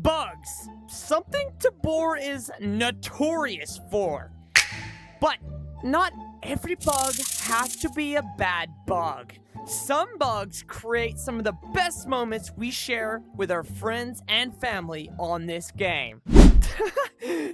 Bugs. Something Tabor is notorious for. But not every bug has to be a bad bug. Some bugs create some of the best moments we share with our friends and family on this game.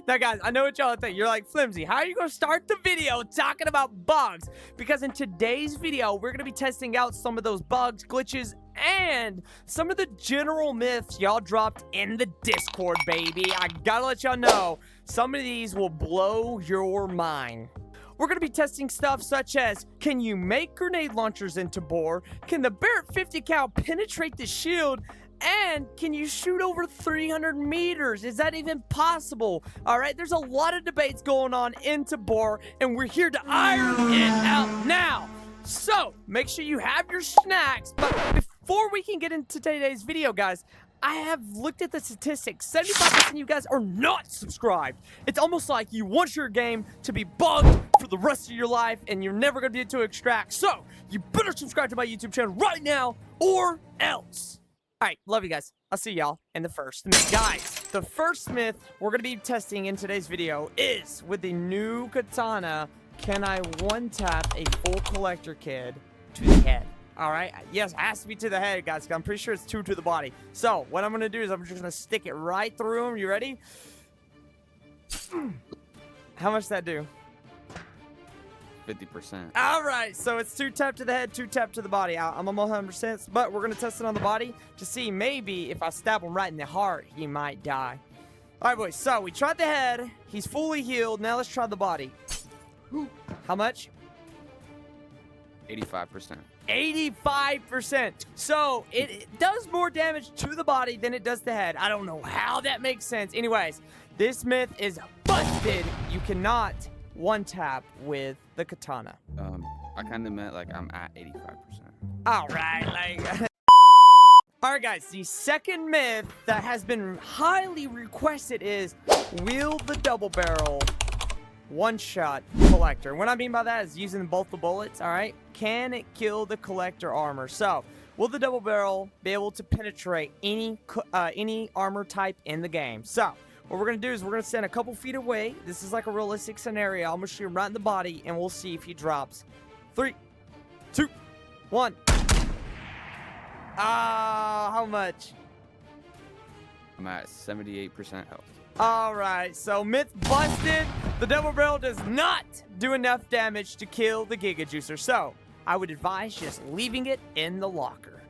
Now guys, I know what y'all think. You're like, Flimsy, how are you gonna start the video talking about bugs? Because in today's video, we're gonna be testing out some of those bugs, glitches, and some of the general myths y'all dropped in the Discord, baby. I gotta let y'all know, some of these will blow your mind. We're going to be testing stuff such as, can you make grenade launchers in Tabor? Can the Barrett 50 cal penetrate the shield? And can you shoot over 300 meters? Is that even possible? All right, there's a lot of debates going on in Tabor, and we're here to iron it out now. So, make sure you have your snacks. But before we can get into today's video, guys, I have looked at the statistics. 75% of you guys are not subscribed. It's almost like you want your game to be bugged for the rest of your life and you're never going to be able to extract. So, you better subscribe to my YouTube channel right now or else. Alright, love you guys. I'll see y'all in the first myth. Guys, the first myth we're going to be testing in today's video is with the new katana, can I one-tap a full collector kid to the head? Alright, yes, it has to be to the head, guys, because I'm pretty sure it's 2 to the body. So, what I'm going to do is I'm just going to stick it right through him. You ready? How much does that do? 50%. Alright, so it's 2 tap to the head, 2 tap to the body. I'm almost 100%, but we're going to test it on the body to see maybe if I stab him right in the heart, he might die. Alright, boys, so we tried the head. He's fully healed. Now let's try the body. How much? 85%. 85%. So it does more damage to the body than it does the head. I don't know how that makes sense. Anyways, this myth is busted. You cannot one tap with the katana. I kind of meant like I'm at 85%. All right, like. All right, guys. The second myth that has been highly requested is, will the double barrel one-shot collector? What I mean by that is using both the bullets, all right? Can it kill the collector armor? So, will the double barrel be able to penetrate any armor type in the game? So, what we're going to do is we're going to stand a couple feet away. This is like a realistic scenario. I'm going to shoot him right in the body, and we'll see if he drops. 3, 2, 1. How much? I'm at 78% health. Alright, so myth busted. The double barrel does not do enough damage to kill the Giga Juicer. So, I would advise just leaving it in the locker.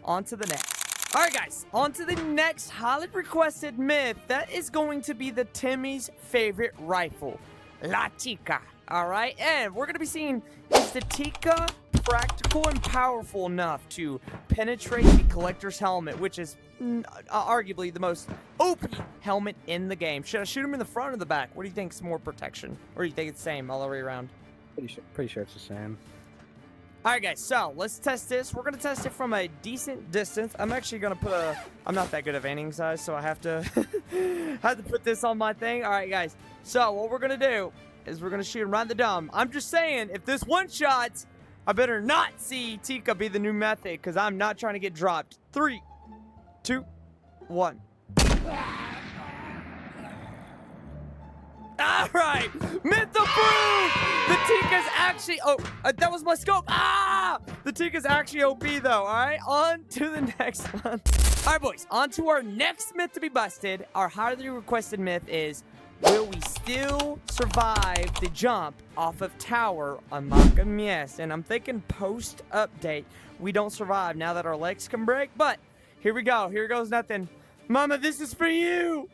On to the next. Alright guys, on to the next highly requested myth. That is going to be the Timmy's favorite rifle, La Tikka. Alright, and we're going to be seeing, is the Tikka practical and powerful enough to penetrate the collector's helmet, which is arguably the most OP helmet in the game. Should I shoot him in the front or the back? What do you think is more protection? Or do you think it's the same all the way around? Pretty sure it's the same. Alright guys, so let's test this. We're going to test it from a decent distance. I'm actually going to put a... I'm not that good at aiming size, so I have to put this on my thing. Alright guys, so what we're going to do is we're going to shoot him right in the dome. I'm just saying, if this one shot, I better not see Tikka be the new method, because I'm not trying to get dropped. 3, 2, 1. Alright, myth approved! The Tikka's actually... Oh, that was my scope. Ah! The Tikka's actually OP though, alright? On to the next one. Alright boys, on to our next myth to be busted. Our highly requested myth is, will we still survive the jump off of tower on Makam? Yes, and I'm thinking post-update, we don't survive now that our legs can break, but here we go. Here goes nothing. Mama, this is for you!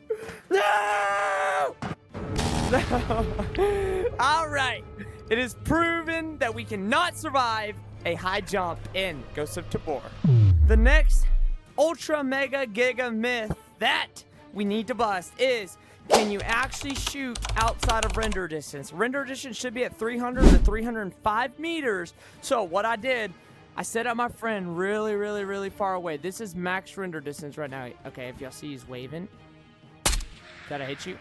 No! Alright, it is proven that we cannot survive a high jump in Ghost of Tabor. The next ultra mega giga myth that we need to bust is, can you actually shoot outside of render distance? Render distance should be at 300 to 305 meters. So what I did, I set up my friend really far away. This is max render distance right now. Okay, if y'all see he's waving. Did I hit you?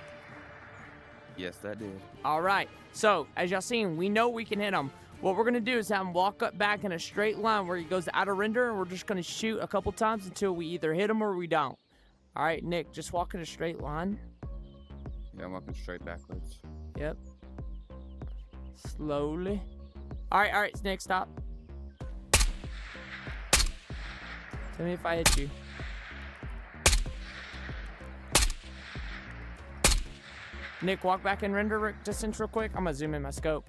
Yes, that did. All right. So, as y'all seen, we know we can hit him. What we're going to do is have him walk up back in a straight line where he goes out of render, and we're just going to shoot a couple times until we either hit him or we don't. All right, Nick, just walk in a straight line. Yeah, I'm walking straight backwards. Yep. Slowly. All right, Nick, stop. Tell me if I hit you. Nick, walk back in render distance real quick. I'm gonna zoom in my scope.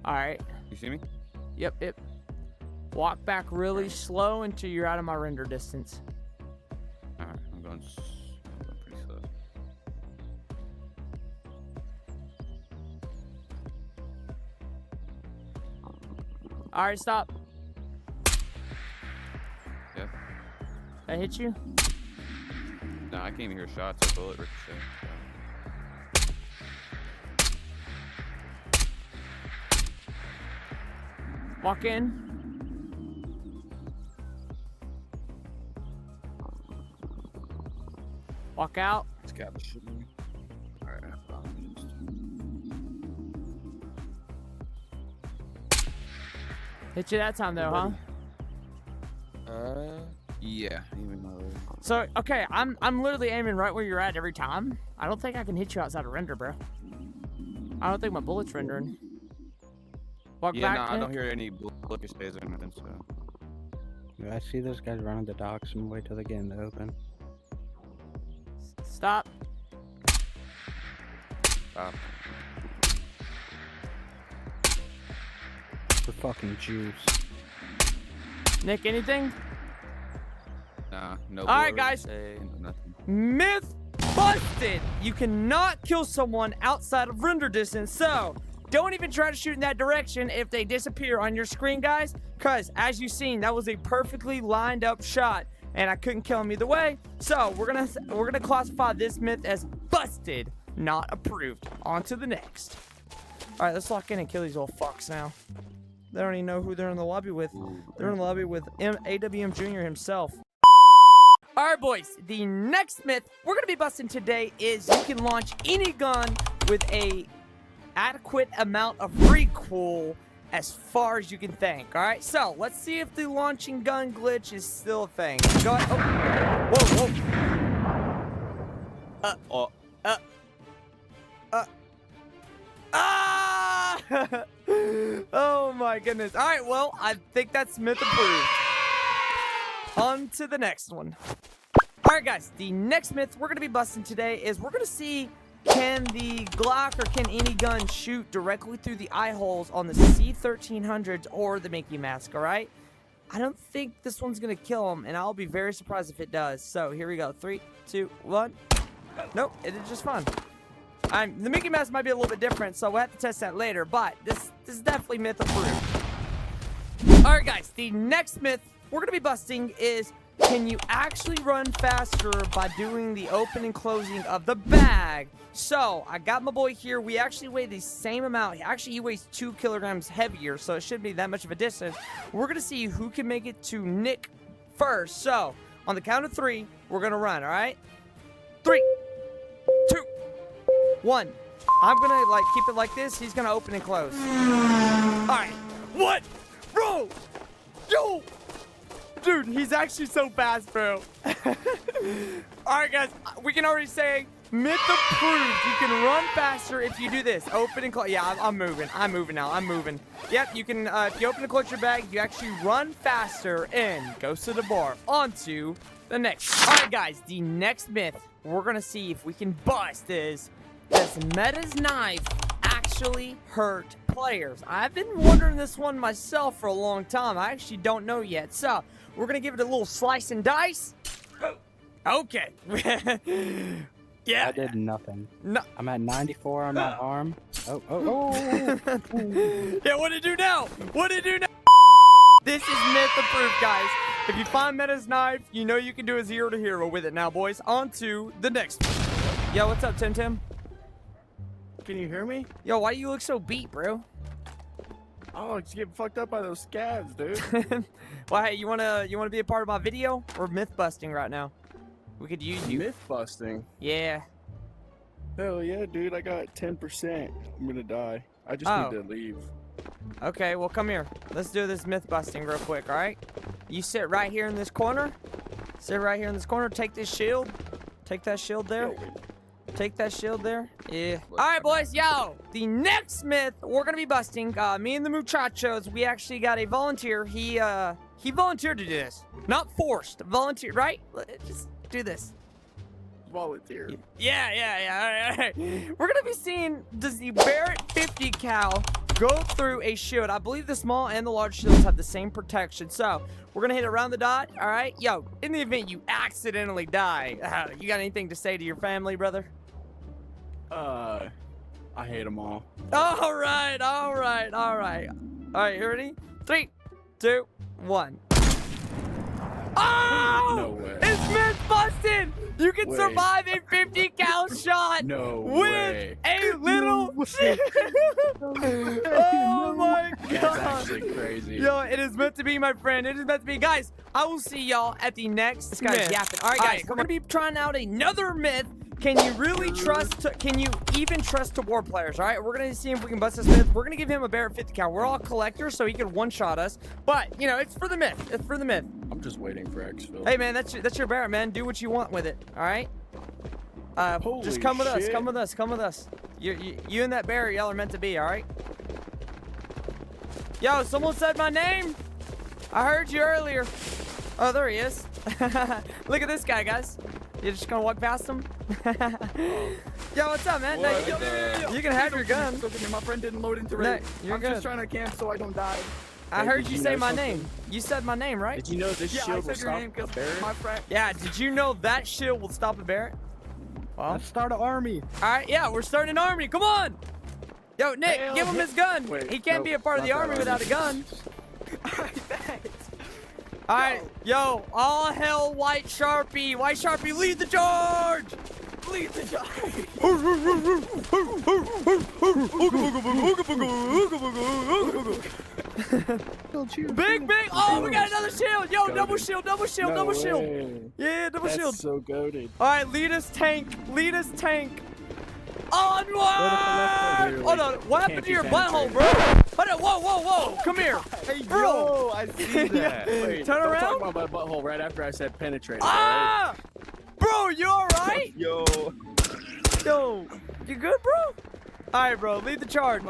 All right. You see me? Yep. Walk back really slow until you're out of my render distance. Alright, I'm going pretty slow. All right, stop. Yep. I hit you? No, I can't even hear shots. A bullet ricochet. Walk in. Walk out. It's got the shit in me. Alright, Hit you that time though, huh? yeah. Even though. So, okay, I'm literally aiming right where you're at every time. I don't think I can hit you outside of render, bro. I don't think my bullet's rendering. Walk Yeah, back, no, I Nick. don't hear any bullet ricochets or nothing, so. Yeah, I see those guys running the docks and wait till they get in the open. Stop. Stop. The fucking juice. Nick, anything? Nah, no. All right, bullet guys. ricochet, no nothing. Myth busted! You cannot kill someone outside of render distance, so don't even try to shoot in that direction if they disappear on your screen, guys, because as you've seen, that was a perfectly lined up shot, and I couldn't kill him either way. So we're gonna classify this myth as busted, not approved. On to the next. All right, let's lock in and kill these little fucks now. They don't even know who they're in the lobby with. They're in the lobby with AWM Jr. himself. All right, boys, the next myth we're gonna be busting today is you can launch any gun with a adequate amount of recoil as far as you can think. All right, so let's see if the launching gun glitch is still a thing. Go ahead. Oh, whoa. Ah! Oh my goodness. All right, well, I think that's myth approved. On to the next one. All right, guys, the next myth we're gonna be busting today is we're gonna see, can the Glock or can any gun shoot directly through the eye holes on the C1300s or the Mickey Mask, all right? I don't think this one's going to kill him, and I'll be very surprised if it does. So here we go. 3, 2, 1. Nope, it did just fine. The Mickey Mask might be a little bit different, so we'll have to test that later, but this is definitely myth approved. All right, guys, the next myth we're going to be busting is, can you actually run faster by doing the open and closing of the bag? So, I got my boy here. We actually weigh the same amount. Actually, he weighs 2 kilograms heavier, so it shouldn't be that much of a distance. We're going to see who can make it to Nick first. So, on the count of 3, we're going to run, all right? 3, 2, 1. I'm going to, keep it like this. He's going to open and close. All right. What? Bro! Yo! Dude, he's actually so fast, bro. Alright, guys, we can already say myth approved. You can run faster if you do this. Open and close. Yeah, I'm moving. I'm moving now. I'm moving. Yep, you can, if you open and close your bag, you actually run faster and goes to the bar. On to the next. Alright, guys, the next myth we're going to see if we can bust is, does Meta's knife actually hurt players? I've been wondering this one myself for a long time. I actually don't know yet. So, we're going to give it a little slice and dice. Okay. Yeah. I did nothing. No. I'm at 94 on my arm. Oh. Yeah, what did it do now? What did it do now? This is myth approved, guys. If you find Meta's knife, you know you can do a 0 to hero with it now, boys. On to the next one. Yo, what's up, Tim? Can you hear me? Yo, why do you look so beat, bro? Oh, it's getting fucked up by those scabs, dude. Well, hey, you wanna be a part of my video? We're myth busting right now. We could use you. Myth busting. Yeah. Hell yeah, dude. I got 10%. I'm gonna die. I just need to leave. Okay, well, come here. Let's do this myth busting real quick, all right? You sit right here in this corner. Sit right here in this corner. Take this shield. Take that shield there. Take that shield there. Yeah. All right, boys. Yo, the next myth we're gonna be busting. Me and the muchachos. We actually got a volunteer. He volunteered to do this. Not forced. Volunteer. Right? Just do this. Volunteer. Yeah. All right. We're gonna be seeing, does the Barrett 50 cal go through a shield? I believe the small and the large shields have the same protection. So we're gonna hit around the dot. All right. Yo, in the event you accidentally die, you got anything to say to your family, brother? I hate them all. All right. All right, you ready? 3, 2, 1. Oh! No way. It's myth busted! You can Wait. survive a 50 cal shot No with way. a little Oh my That's god. actually crazy. Yo, it is meant to be, my friend. It is meant to be. Guys, I will see y'all at the next This guy's myth. yapping. All right, guys, we're going to be trying out another myth. Can you really can you even trust Tabor players? All right, we're going to see if we can bust this myth. We're going to give him a Barrett 50 cal. We're all collectors, so he can one-shot us. But, you know, it's for the myth. It's for the myth. I'm just waiting for exfil. Hey, man, that's your Barrett, man. Do what you want with it, all right? Holy Just come with us. shit. Come with us. Come with us. You and that Barrett, y'all are meant to be, all right? Yo, someone said my name. I heard you earlier. Oh, there he is. Look at this guy, guys. You're just gonna walk past him? Yo, what's up, man? No, you can have your gun. My friend didn't load into No, it. you're I'm good. just trying to camp so I don't die. I Hey, heard did you you say know my something? name. You said my name, right? Did you know this Yeah, I shield will said your stop name a because Barrett? my friend. Yeah, did you know that shield will stop a Barrett? Well, Let's start an army. all right, yeah, we're starting an army. Come on. Yo, Nick, Hell give him yeah. his gun. Wait, He can't nope, be a part of not the that army army. without a gun. Alright, thanks. All right, yo, all hell White Sharpie. White Sharpie, lead the charge. Lead the charge. Big. Oh, we got another shield. Yo, double Goated. shield, double shield, No double shield. way. Yeah, double That's shield. so goated. All right, lead us tank. Lead us tank. Onward! Literally. Hold on. What happened Can't to be your butthole, bro? Hold on. Whoa. Come here. Hey, Bro. yo, I see that. Wait, Turn don't around. talk about my butthole right after I said penetrate. Ah! Bro, you alright? Yo. Yo, you good, bro? Alright, bro. Lead the charge.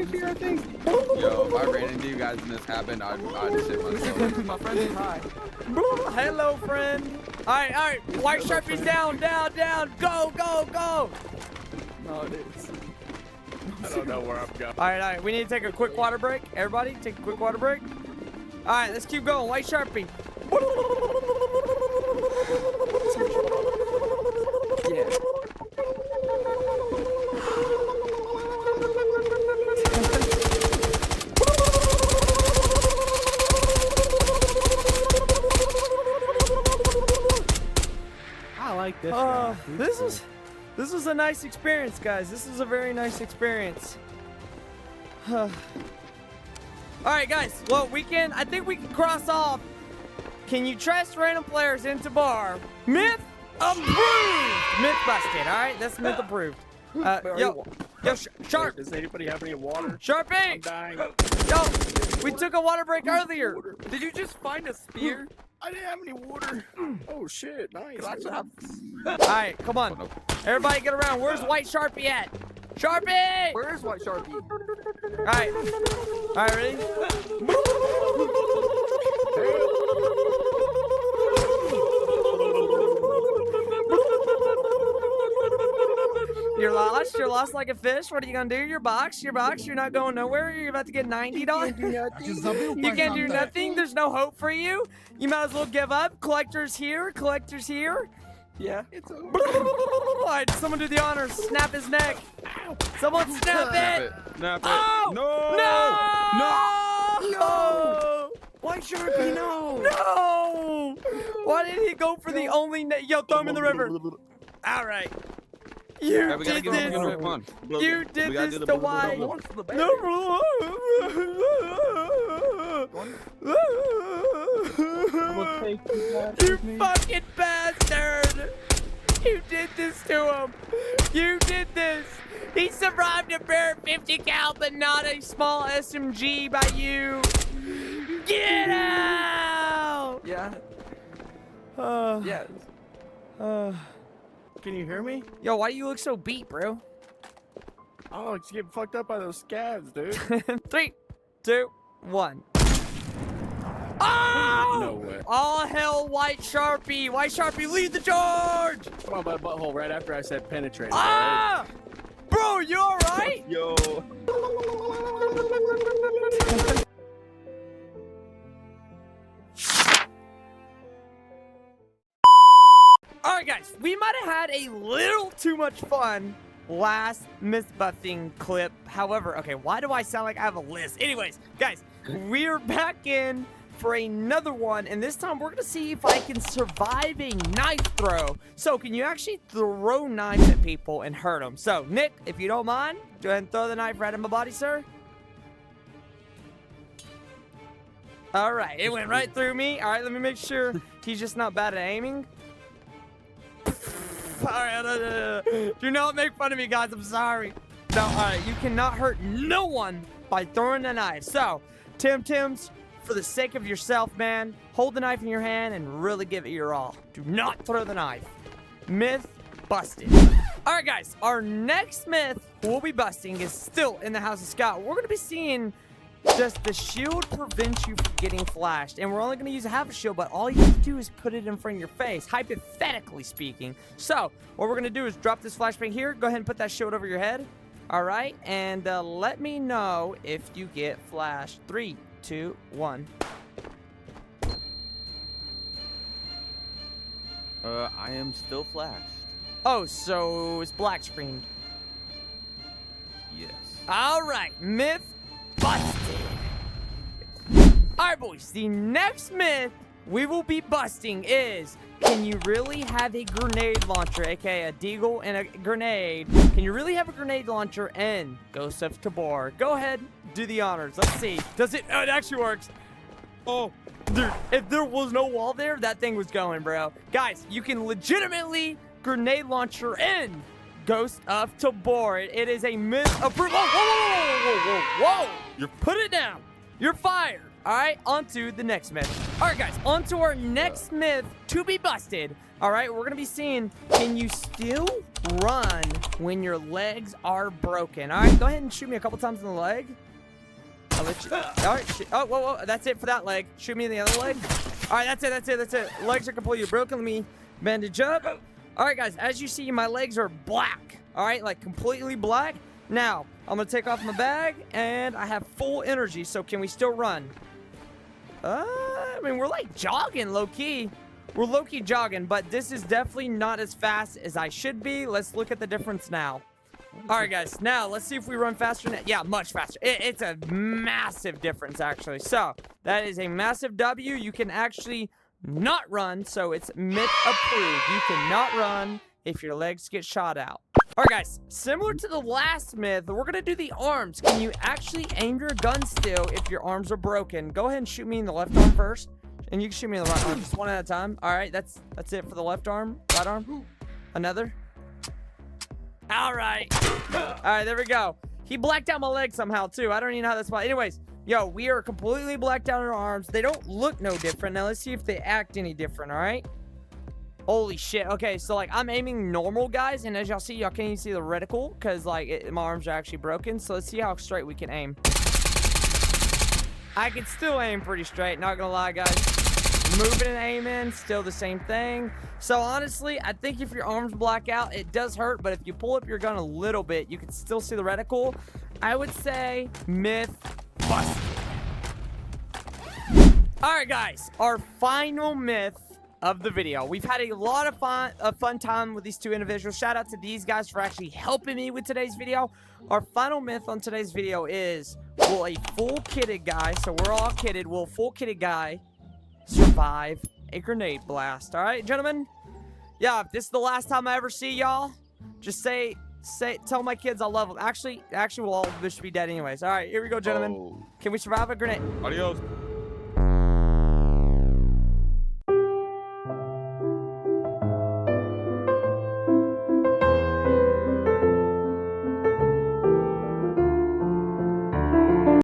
Yo, if I ran into you guys and this happened, I'd shit myself. My friend is high. Hello, friend. Alright. White Sharpie's down. Go. No, it is. I don't know where I'm going. Alright. We need to take a quick water break. Everybody, take a quick water break. Alright, let's keep going. White Sharpie. Yeah. I like this. Oh, guy. this was a nice experience, guys. This was a very nice experience. All right, guys. Well, I think we can cross off. Can you trust random players in Tabor? Myth approved. Myth busted. All right, that's myth approved. Yo, Sharp, Does anybody have any water? I'm Sharpie. dying. Yo, we took a water break earlier. Did you just find a spear? I didn't have any water. Oh shit, nice. I should have. All right, come on. Everybody get around. Where's White Sharpie at? Sharpie! Where's White Sharpie? All right, ready? You're lost like a fish. What are you gonna do? Your box, you're not going nowhere. You're about to get $90. You can't do nothing. There's no hope for you. You might as well give up. Collector's here. Yeah, it's over. All right, someone do the honors. Snap his neck. Someone snap it. Snap it. Oh! No! White Sharpie, no! No! Why did he go for the only Yo, throw him in the river. All right. You Hey, we gotta did get him in the this. river. Come on. You did We gotta this do the to blah, blah, why? blah, blah. What's the bag? We'll take you guys You with me. fucking bastard! You did this to him. You did this. He survived a Barrett 50 cal, but not a small SMG by you. Get out! Yeah. Yes. Can you hear me? Yo, why do you look so beat, bro? Oh, it's getting fucked up by those scabs, dude. 3, 2, 1. Oh! No way. All hell, White Sharpie! White Sharpie, lead the charge! Come on, my butthole right after I said penetrate. Ah! Bro, you alright? Yo. Alright guys, we might have had a little too much fun last myth buffing clip. However, okay, why do I sound like I have a list? Anyways, guys, we're back in for another one, and this time we're gonna see if I can survive a knife throw. So, can you actually throw knives at people and hurt them? So, Nick, if you don't mind, go ahead and throw the knife right in my body, sir. Alright, it went right through me. Alright, let me make sure he's just not bad at aiming. Alright, do not make fun of me, guys. I'm sorry. No, alright, you cannot hurt no one by throwing a knife. So, Tim's, for the sake of yourself, man, hold the knife in your hand and really give it your all. Do not throw the knife. Myth busted. Alright, guys, our next myth we'll be busting is still in the House of Scott. We're going to be seeing, does the shield prevent you from getting flashed? And we're only going to use a half a shield, but all you have to do is put it in front of your face, hypothetically speaking. So, what we're going to do is drop this flashbang here. Go ahead and put that shield over your head. Alright, and let me know if you get flashed. 3, 2, 1. I am still flashed. Oh, so it's black screened. Yes. Alright, myth busted. Alright, boys, the next myth we will be busting is, can you really have a grenade launcher, aka a deagle and a grenade? Can you really have a grenade launcher in Ghost of Tabor? Go ahead, do the honors. Let's see. Does it? Oh, it actually works. Oh, dude, if there was no wall there, that thing was going, bro. Guys, you can legitimately grenade launcher in Ghost of Tabor. It is a myth approved. Whoa, whoa, whoa, whoa, whoa, whoa. You put it down. You're fired. All right, on to the next myth. All right, guys, on to our next myth to be busted. All right, we're going to be seeing, can you still run when your legs are broken? All right, go ahead and shoot me a couple times in the leg. I'll let you. All right, oh, whoa, whoa, that's it for that leg. Shoot me in the other leg. All right, that's it. Legs are completely broken. Let me bandage up. All right, guys, as you see, my legs are black. All right, like completely black. Now, I'm going to take off my bag, and I have full energy, so can we still run? I mean, we're like jogging low-key. We're low-key jogging, but this is definitely not as fast as I should be. Let's look at the difference now. All right, guys. Now, let's see if we run faster. Yeah, much faster. It's a massive difference, actually. So, that is a massive W. You can actually not run, so it's myth approved. You cannot run if your legs get shot out. All right, guys, similar to the last myth, we're going to do the arms. Can you actually aim your gun still if your arms are broken? Go ahead and shoot me in the left arm first, and you can shoot me in the right arm, just one at a time. All right, that's it for the left arm. Right arm. Another. All right. All right, there we go. He blacked out my leg somehow, too. I don't even know how that's possible. Anyways, yo, we are completely blacked out on our arms. They don't look no different. Now, let's see if they act any different, all right? Holy shit. Okay, so, like, I'm aiming normal, guys, and as y'all see, y'all can't even see the reticle because, like, my arms are actually broken. So, let's see how straight we can aim. I can still aim pretty straight, not gonna lie, guys. Moving and aiming, still the same thing. So, honestly, I think if your arms black out, it does hurt, but if you pull up your gun a little bit, you can still see the reticle. I would say myth busted. Alright, guys, our final myth of the video. We've had a lot of fun time with these two individuals. Shout out to these guys for actually helping me with today's video. Our final myth on today's video is, will a full kitted guy, so we're all kitted, will a full kitted guy survive a grenade blast? All right, gentlemen? Yeah, if this is the last time I ever see y'all, just tell my kids I love them. Actually, we'll all be dead anyways. All right, here we go, gentlemen. Oh. Can we survive a grenade? Adios.